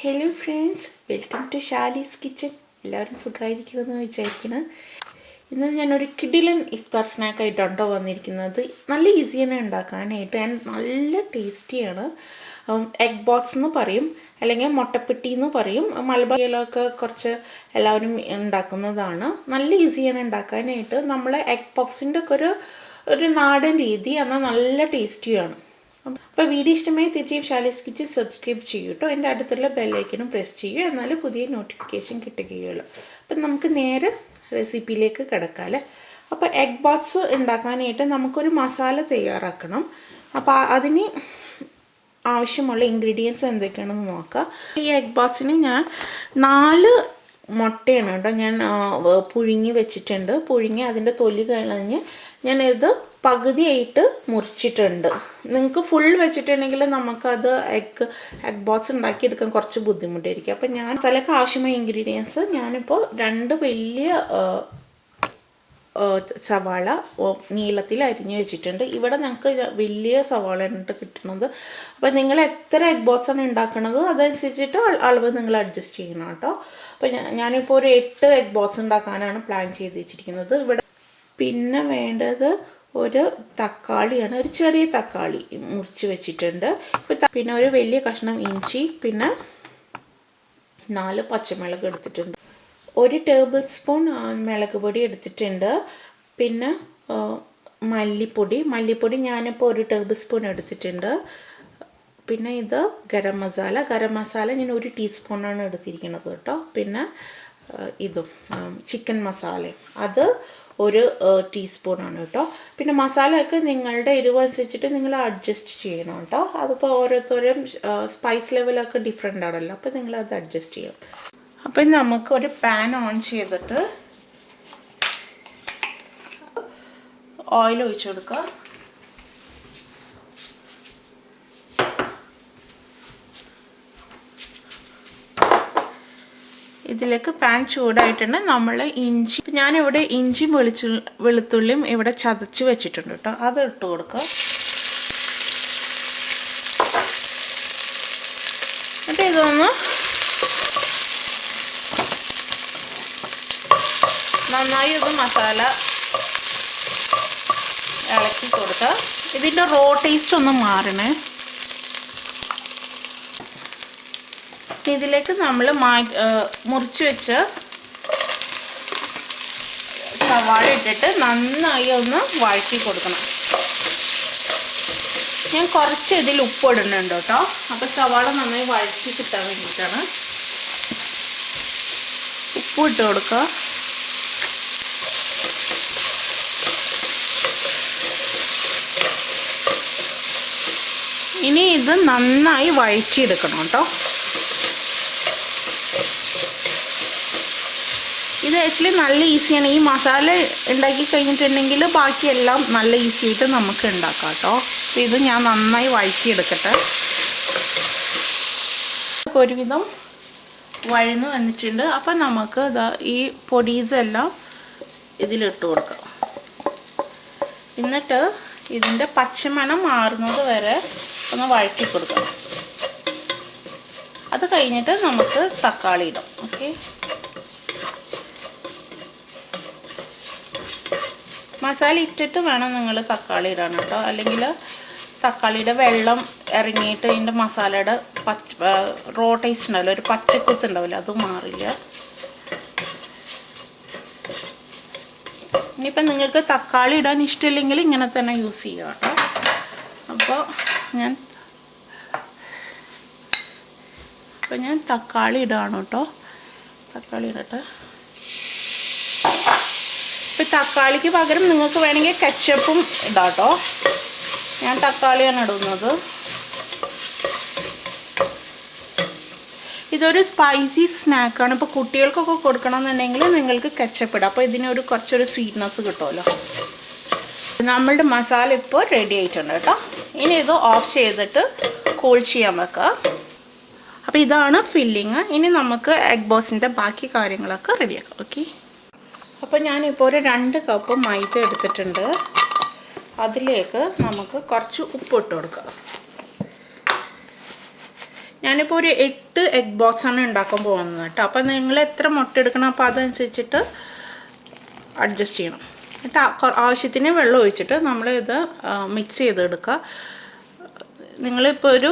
Hello friends, welcome to Shali's kitchen. എല്ലാവരും സുഖമായിരിക്കുമെന്ന് വിചാരിക്കുന്നു. ഇന്ന് ഞാനൊരു കിടിലൻ ഇഫ്താർ സ്നാക്കായിട്ടാണ് വന്നിരിക്കുന്നത്. നല്ല ഈസിയാണ് ഉണ്ടാക്കാനായിട്ട് ആൻഡ് നല്ല ടേസ്റ്റിയാണ്. എഗ് ബോക്സ് എന്ന് പറയും, അല്ലെങ്കിൽ മുട്ടപ്പെട്ടി എന്ന് പറയും. മലബാറിലൊക്കെ കുറച്ച് എല്ലാവരും ഉണ്ടാക്കുന്നതാണ്. നല്ല ഈസിയാണ് ഉണ്ടാക്കാനായിട്ട്. നമ്മൾ എഗ് പഫ്സിൻ്റെ ഒക്കെ ഒരു നാടൻ രീതി, എന്നാൽ നല്ല ടേസ്റ്റിയാണ്. അപ്പോൾ വീഡിയോ ഇഷ്ടമായി തീർച്ചയായും ഷാലീസ് കിച്ചൺ സബ്സ്ക്രൈബ് ചെയ്യൂ കേട്ടോ. എൻ്റെ അടുത്തുള്ള ബെല്ലൈക്കനും പ്രസ് ചെയ്യൂ, എന്നാലും പുതിയ നോട്ടിഫിക്കേഷൻ കിട്ടുകയുള്ളൂ. അപ്പം നമുക്ക് നേരെ റെസിപ്പിയിലേക്ക് കിടക്കാമല്ലേ. അപ്പോൾ എഗ് ബോക്സ് ഉണ്ടാക്കാനായിട്ട് നമുക്കൊരു മസാല തയ്യാറാക്കണം. അപ്പോൾ അതിന് ആവശ്യമുള്ള ഇൻഗ്രീഡിയൻസ് എന്തൊക്കെയാണെന്ന് നോക്കാം. ഈ എഗ് ബോക്സിന് ഞാൻ 4 മുട്ടയാണ് കേട്ടോ ഞാൻ പുഴുങ്ങി വെച്ചിട്ടുണ്ട്. പുഴുങ്ങി അതിൻ്റെ തൊലി കളഞ്ഞ് ഞാനിത് പകുതിയായിട്ട് മുറിച്ചിട്ടുണ്ട്. നിങ്ങൾക്ക് ഫുൾ വെച്ചിട്ടുണ്ടെങ്കിൽ നമുക്കത് എഗ് ബോക്സ് ഉണ്ടാക്കിയെടുക്കാൻ കുറച്ച് ബുദ്ധിമുട്ടായിരിക്കും. അപ്പം ഞാൻ മസാലയ്ക്ക് ആവശ്യമായ ഇൻഗ്രീഡിയൻസ് ഞാനിപ്പോൾ 2 വലിയ സവാള നീളത്തിൽ അരിഞ്ഞ് വെച്ചിട്ടുണ്ട്. ഇവിടെ ഞങ്ങൾക്ക് വലിയ സവാളയാണ് കിട്ടുന്നത്. അപ്പോൾ നിങ്ങൾ എത്ര എഗ് ബോക്സാണ് ഉണ്ടാക്കുന്നത് അതനുസരിച്ചിട്ട് അളവ് നിങ്ങൾ അഡ്ജസ്റ്റ് ചെയ്യണം കേട്ടോ. അപ്പോൾ ഞാനിപ്പോൾ ഒരു 8 എഗ് ബോക്സ് ഉണ്ടാക്കാനാണ് പ്ലാൻ ചെയ്ത് വെച്ചിരിക്കുന്നത്. ഇവിടെ പിന്നെ വേണ്ടത് ഒരു തക്കാളിയാണ്. ഒരു ചെറിയ തക്കാളി മുറിച്ച് വെച്ചിട്ടുണ്ട്. പിന്നെ ഒരു വലിയ കഷ്ണം ഇഞ്ചി, പിന്നെ 4 പച്ചമുളക് എടുത്തിട്ടുണ്ട്. 1 ടേബിൾ സ്പൂൺ മുളക് പൊടി എടുത്തിട്ടുണ്ട്. പിന്നെ മല്ലിപ്പൊടി ഞാനിപ്പോൾ 1 ടേബിൾ സ്പൂൺ എടുത്തിട്ടുണ്ട്. പിന്നെ ഇത് ഗരം മസാല ഞാൻ 1 ടീസ്പൂണാണ് എടുത്തിരിക്കുന്നത് കേട്ടോ. പിന്നെ ഇതും ചിക്കൻ മസാലയും അത് 1 ടീസ്പൂണാണ് കേട്ടോ. പിന്നെ മസാലയൊക്കെ നിങ്ങളുടെ എരിവ് അനുസരിച്ചിട്ട് നിങ്ങൾ അഡ്ജസ്റ്റ് ചെയ്യണം കേട്ടോ. അതിപ്പോൾ ഓരോരുത്തരും സ്പൈസ് ലെവലൊക്കെ ഡിഫറെൻ്റ് ആണല്ലോ, അപ്പോൾ നിങ്ങളത് അഡ്ജസ്റ്റ് ചെയ്യണം. അപ്പം നമുക്കൊരു പാൻ ഓൺ ചെയ്തിട്ട് ഓയിൽ ഒഴിച്ചു കൊടുക്കുക. ഇതിലേക്ക് പാൻ ചൂടായിട്ടുണ്ട്. നമ്മൾ ഇഞ്ചി, ഞാനിവിടെ ഇഞ്ചിയും വെളുത്തുള്ളിയും ഇവിടെ ചതച്ച് വെച്ചിട്ടുണ്ട് കേട്ടോ. അത് ഇട്ട് കൊടുക്കുക. എന്നിട്ട് ഇതൊന്ന് നന്നായി മസാല ഇളക്കി കൊടുക്കുക. ഇതിൻ്റെ റോ ടേസ്റ്റ് ഒന്ന് മാറണേ. ഇതിലേക്ക് നമ്മൾ മുറിച്ച് വെച്ച സവാള ഇട്ടിട്ട് നന്നായി ഒന്ന് വഴറ്റി കൊടുക്കണം. ഞാൻ കുറച്ച് ഇതിൽ ഉപ്പ് ഇടുന്നുണ്ട് കേട്ടോ. അപ്പോൾ സവാള നന്നായി വഴറ്റി കിട്ടാൻ വേണ്ടിയിട്ടാണ്. ഉപ്പ് ഇട്ട് കൊടുക്കുക. ഇനി ഇത് നന്നായി വഴറ്റിയെടുക്കണം കേട്ടോ. ഇത് ആക്ച്വലി നല്ല ഈസിയാണ്. ഈ മസാല ഉണ്ടാക്കി കഴിഞ്ഞിട്ടുണ്ടെങ്കിൽ ബാക്കിയെല്ലാം നല്ല ഈസി ആയിട്ട് നമുക്ക് ഉണ്ടാക്കാം കേട്ടോ. അപ്പോൾ ഇത് ഞാൻ നന്നായി വഴറ്റിയെടുക്കട്ടെ. ഒരുവിധം വഴന്ന് വന്നിട്ടുണ്ട്. അപ്പം നമുക്ക് ഈ പൊടീസെല്ലാം ഇതിലിട്ട് കൊടുക്കാം. എന്നിട്ട് ഇതിൻ്റെ പച്ചമണം മാറുന്നത് വരെ ഒന്ന് വഴറ്റി കൊടുക്കാം. അത് കഴിഞ്ഞിട്ട് നമുക്ക് തക്കാളി ഇടാം. ഓക്കെ, മസാല ഇട്ടിട്ട് വേണം നിങ്ങൾ തക്കാളി ഇടാൻ കേട്ടോ. അല്ലെങ്കിൽ തക്കാളിയുടെ വെള്ളം ഇറങ്ങിയിട്ട് ഇതിൻ്റെ മസാലയുടെ റോ ടേസ്റ്റ് ഉണ്ടാവില്ല, ഒരു പച്ചക്കുത്ത് ഉണ്ടാവില്ല, അത് മാറില്ല. ഇനിയിപ്പം നിങ്ങൾക്ക് തക്കാളി ഇടാൻ ഇഷ്ടമില്ലെങ്കിൽ ഇങ്ങനെ തന്നെ യൂസ് ചെയ്യാം കേട്ടോ. അപ്പോൾ ഞാൻ തക്കാളി ഇടാണ് കേട്ടോ. തക്കാളി ഇടട്ടെ. ഇപ്പം തക്കാളിക്ക് പകരം നിങ്ങൾക്ക് വേണമെങ്കിൽ കെച്ചപ്പും ഇടാം കേട്ടോ. ഞാൻ തക്കാളിയാണ് ഇടുന്നത്. ഇതൊരു സ്പൈസി സ്നാക്കാണ്. ഇപ്പോൾ കുട്ടികൾക്കൊക്കെ കൊടുക്കണമെന്നുണ്ടെങ്കിൽ നിങ്ങൾക്ക് കെച്ചപ്പ് ഇടാം. അപ്പോൾ ഇതിനൊരു കുറച്ചൊരു സ്വീറ്റ്നെസ് കിട്ടുമല്ലോ. നമ്മളുടെ മസാല ഇപ്പോൾ റെഡി ആയിട്ടുണ്ട് കേട്ടോ. ഇനി ഇത് ഓഫ് ചെയ്തിട്ട് കൂൾ ചെയ്യാൻ വെക്കുക. അപ്പോൾ ഇതാണ് ഫില്ലിങ്. ഇനി നമുക്ക് എഗ് ബോക്സിൻ്റെ ബാക്കി കാര്യങ്ങളൊക്കെ റെഡിയാക്കാം. ഓക്കെ, അപ്പോൾ ഞാനിപ്പോൾ ഒരു 2 കപ്പ് മൈദ എടുത്തിട്ടുണ്ട്. അതിലേക്ക് നമുക്ക് കുറച്ച് ഉപ്പ് ഇട്ട് കൊടുക്കാം. ഞാനിപ്പോൾ ഒരു 8 എഗ് ബോക്സ് ആണ് ഉണ്ടാക്കാൻ പോകുന്നത് കേട്ടോ. അപ്പോൾ നിങ്ങൾ എത്ര മുട്ട എടുക്കണം അപ്പോൾ അതനുസരിച്ചിട്ട് അഡ്ജസ്റ്റ് ചെയ്യണം. എന്നിട്ട് ആവശ്യത്തിന് വെള്ളം ഒഴിച്ചിട്ട് നമ്മളിത് മിക്സ് ചെയ്തെടുക്കുക. നിങ്ങളിപ്പോൾ ഒരു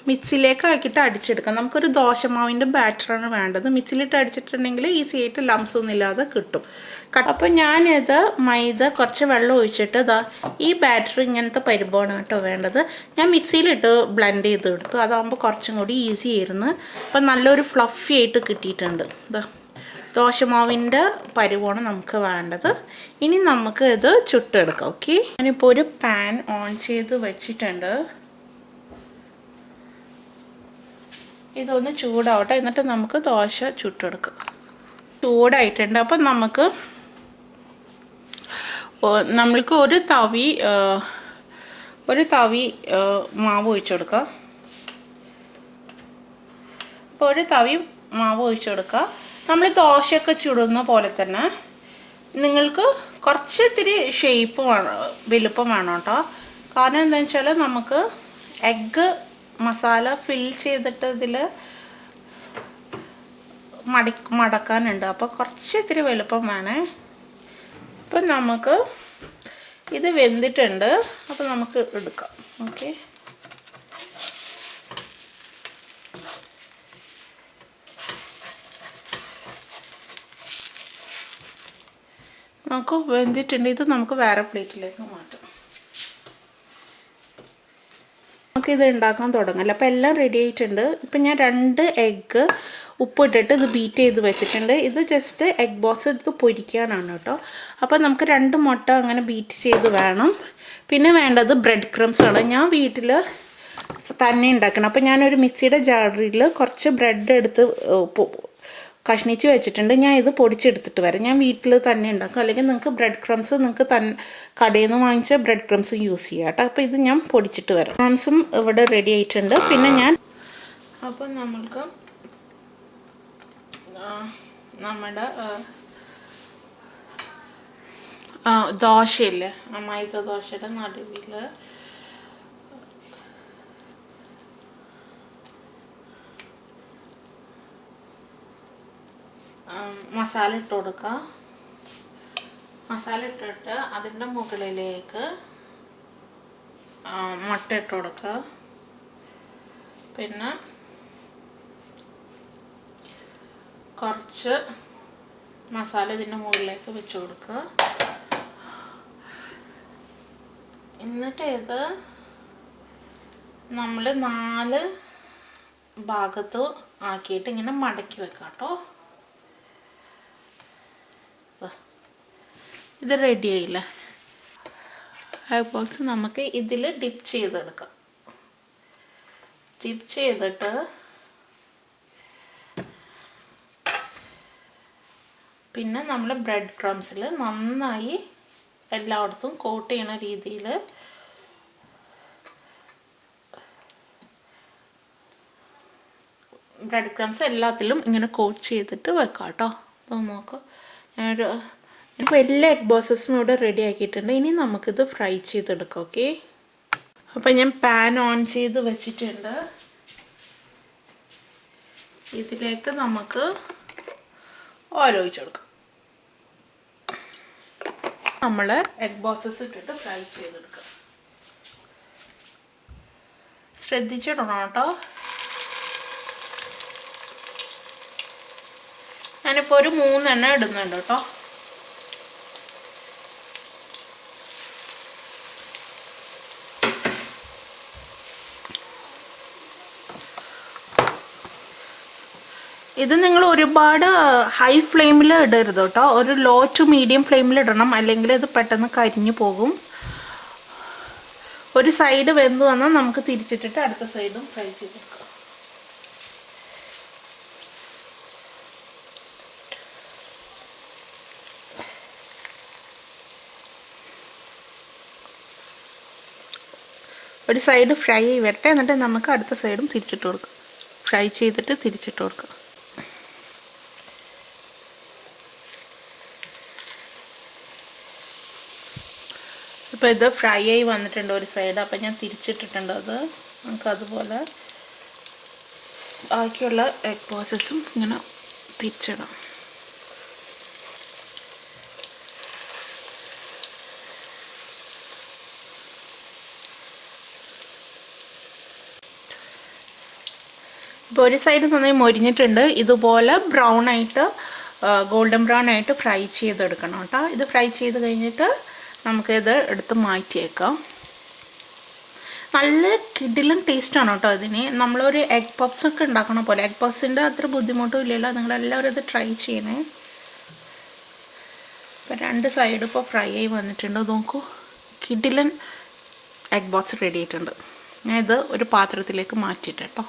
മിക്സിയിലേക്ക് ആക്കിയിട്ട് അടിച്ചെടുക്കാം. നമുക്കൊരു ദോശമാവിൻ്റെ ബാറ്ററാണ് വേണ്ടത്. മിക്സിയിലിട്ട് അടിച്ചിട്ടുണ്ടെങ്കിൽ ഈസി ആയിട്ട് ലംസ് ഒന്നും ഇല്ലാതെ കിട്ടും. അപ്പോൾ ഞാനിത് മൈദ കുറച്ച് വെള്ളം ഒഴിച്ചിട്ട് ഈ ബാറ്റർ ഇങ്ങനത്തെ പരിഭവമാണ് കേട്ടോ വേണ്ടത്. ഞാൻ മിക്സിയിലിട്ട് ബ്ലെൻഡ് ചെയ്തെടുത്തു. അതാകുമ്പോൾ കുറച്ചും കൂടി ഈസി ആയിരുന്നു. അപ്പം നല്ലൊരു ഫ്ലഫി ആയിട്ട് കിട്ടിയിട്ടുണ്ട്. ദോശമാവിൻ്റെ പരിവാണ് നമുക്ക് വേണ്ടത്. ഇനി നമുക്ക് ഇത് ചുട്ടെടുക്കാം. ഓക്കെ, ഞാനിപ്പോൾ ഒരു പാൻ ഓൺ ചെയ്ത് വെച്ചിട്ടുണ്ട്. ഇതൊന്ന് ചൂടാവട്ടെ, എന്നിട്ട് നമുക്ക് ദോശ ചുട്ടെടുക്കാം. ചൂടായിട്ടുണ്ട്. അപ്പം നമ്മൾക്ക് ഒരു തവി മാവ് ഒഴിച്ചെടുക്കാം. അപ്പോൾ ഒരു തവി മാവ് ഒഴിച്ചെടുക്കുക. നമ്മൾ ദോശയൊക്കെ ചുടുന്ന പോലെ തന്നെ നിങ്ങൾക്ക് കുറച്ച് ഇത്തിരി ഷേപ്പ് വേണം, വലുപ്പം വേണം കേട്ടോ. കാരണം എന്താണെന്ന് വെച്ചാൽ നമുക്ക് എഗ്ഗ് മസാല ഫിൽ ചെയ്തിട്ട് ഇതിൽ മടക്കാനുണ്ട്. അപ്പോൾ കുറച്ച് ഇത്തിരി വലുപ്പം വേണേ. അപ്പം നമുക്ക് ഇത് വെന്തിട്ടുണ്ട്. അപ്പോൾ നമുക്ക് എടുക്കാം. ഓക്കെ, നമുക്ക് വെന്തിട്ടുണ്ട്. ഇത് നമുക്ക് വേറെ പ്ലേറ്റിലേക്ക് മാറ്റാം. നമുക്കിത് ഉണ്ടാക്കാൻ തുടങ്ങാം. അപ്പോൾ എല്ലാം റെഡി ആയിട്ടുണ്ട്. ഇപ്പം ഞാൻ 2 എഗ്ഗ് ഉപ്പിട്ടിട്ട് ഇത് ബീറ്റ് ചെയ്ത് വെച്ചിട്ടുണ്ട്. ഇത് ജസ്റ്റ് എഗ് ബോക്സ് എടുത്ത് പൊരിക്കാനാണ് കേട്ടോ. അപ്പോൾ നമുക്ക് 2 മുട്ട അങ്ങനെ ബീറ്റ് ചെയ്ത് വേണം. പിന്നെ വേണ്ടത് ബ്രെഡ് ക്രംസ് ആണ്. ഞാൻ വീട്ടിൽ തന്നെ ഉണ്ടാക്കണം. അപ്പോൾ ഞാനൊരു മിക്സിയുടെ ജാറിൽ കുറച്ച് ബ്രെഡ് എടുത്ത് കഷ്ണിച്ച് വെച്ചിട്ടുണ്ട്. ഞാൻ ഇത് പൊടിച്ചെടുത്തിട്ട് വരാം. ഞാൻ വീട്ടിൽ തന്നെ ഉണ്ടാക്കും. അല്ലെങ്കിൽ നിങ്ങൾക്ക് ബ്രെഡ് ക്രംസ് നിങ്ങൾക്ക് കടയിൽ നിന്ന് വാങ്ങിച്ച ബ്രെഡ് ക്രംസ് യൂസ് ചെയ്യാം കേട്ടോ. അപ്പോൾ ഇത് ഞാൻ പൊടിച്ചിട്ട് വരാം. ക്രംസും ഇവിടെ റെഡി ആയിട്ടുണ്ട്. പിന്നെ അപ്പം നമ്മൾക്ക് നമ്മുടെ ദോശയില്ലേ, മൈദ ദോശയുടെ നടുവിൽ മസാല ഇട്ട് കൊടുക്കുക. മസാല ഇട്ടിട്ട് അതിൻ്റെ മുകളിലേക്ക് മുട്ട ഇട്ട് കൊടുക്കുക. പിന്നെ കുറച്ച് മസാല ഇതിൻ്റെ മുകളിലേക്ക് വെച്ച് കൊടുക്കുക. എന്നിട്ട് ഇത് നമ്മൾ 4 ഭാഗത്ത് ആക്കിയിട്ട് ഇങ്ങനെ മടക്കി വെക്കാം കേട്ടോ. ഇത് റെഡി ആയില്ലേ. എഗ് ബോക്സ് നമുക്ക് ഇതിൽ ഡിപ്പ് ചെയ്തെടുക്കാം. ഡിപ്പ് ചെയ്തിട്ട് പിന്നെ നമ്മൾ ബ്രെഡ് ക്രംസിൽ നന്നായി എല്ലായിടത്തും കോട്ട് ചെയ്യണ രീതിയിൽ ബ്രെഡ് ക്രംസ് എല്ലാത്തിലും ഇങ്ങനെ കോട്ട് ചെയ്തിട്ട് വെക്കാം കേട്ടോ. അപ്പോൾ നോക്കാം, ഇപ്പോൾ എല്ലാ എഗ് ബോക്സസും ഇവിടെ റെഡി ആക്കിയിട്ടുണ്ട്. ഇനി നമുക്കിത് ഫ്രൈ ചെയ്തെടുക്കാം. ഓക്കെ, അപ്പോൾ ഞാൻ പാൻ ഓൺ ചെയ്ത് വെച്ചിട്ടുണ്ട്. ഇതിലേക്ക് നമുക്ക് ഓയിൽ ഒഴിച്ചെടുക്കാം. നമ്മൾ എഗ് ബോക്സസ് ഇട്ടിട്ട് ഫ്രൈ ചെയ്തെടുക്കാം. ശ്രദ്ധിച്ചിടണം കേട്ടോ. ഞാനിപ്പോൾ ഒരു 3 എണ്ണം ഇടുന്നുണ്ട് കേട്ടോ. ഇത് നിങ്ങൾ ഒരുപാട് ഹൈ ഫ്ലെയിമിൽ ഇടരുത് കേട്ടോ. ഒരു ലോ ടു മീഡിയം ഫ്ലെയിമിൽ ഇടണം, അല്ലെങ്കിൽ ഇത് പെട്ടെന്ന് കരിഞ്ഞു പോകും. ഒരു സൈഡ് വെന്ത് വന്നാൽ നമുക്ക് തിരിച്ചിട്ടിട്ട് അടുത്ത സൈഡും ഫ്രൈ ചെയ്തെടുക്കാം. ഒരു സൈഡ് ഫ്രൈ വരട്ടെ, എന്നിട്ട് നമുക്ക് അടുത്ത സൈഡും തിരിച്ചിട്ട് കൊടുക്കാം. ഫ്രൈ ചെയ്തിട്ട് തിരിച്ചിട്ട് കൊടുക്കാം. ഇപ്പോൾ ഇത് ഫ്രൈ ആയി വന്നിട്ടുണ്ട് ഒരു സൈഡ്. അപ്പം ഞാൻ തിരിച്ചിട്ടിട്ടുണ്ട്. അത് നമുക്ക് അതുപോലെ ബാക്കിയുള്ള എഗ് ബോൾസും ഇങ്ങനെ തിരിച്ചിടാം. ഇപ്പോൾ ഒരു സൈഡ് നന്നായി മൊരിഞ്ഞിട്ടുണ്ട്. ഇതുപോലെ ബ്രൗൺ ആയിട്ട് ഗോൾഡൻ ബ്രൗൺ ആയിട്ട് ഫ്രൈ ചെയ്തെടുക്കണം കേട്ടോ. ഇത് ഫ്രൈ ചെയ്ത് കഴിഞ്ഞിട്ട് നമുക്കിത് എടുത്ത് മാറ്റിയേക്കാം. നല്ല കിടിലൻ ടേസ്റ്റാണ് കേട്ടോ ഇതിന്. നമ്മളൊരു എഗ് പപ്സ് ഒക്കെ ഉണ്ടാക്കണ പോലെ. എഗ് പപ്സിൻ്റെ അത്ര ബുദ്ധിമുട്ടും ഇല്ലല്ലോ. നിങ്ങളെല്ലാവരും ഇത് ട്രൈ ചെയ്യണേ. ഇപ്പോൾ 2 സൈഡ് ഇപ്പോൾ ഫ്രൈ ആയി വന്നിട്ടുണ്ട്. നോക്കൂ, കിടിലൻ എഗ് ബോക്സ് റെഡി ആയിട്ടുണ്ട്. ഞാൻ ഇത് ഒരു പാത്രത്തിലേക്ക് മാറ്റിയിട്ട് കേട്ടോ.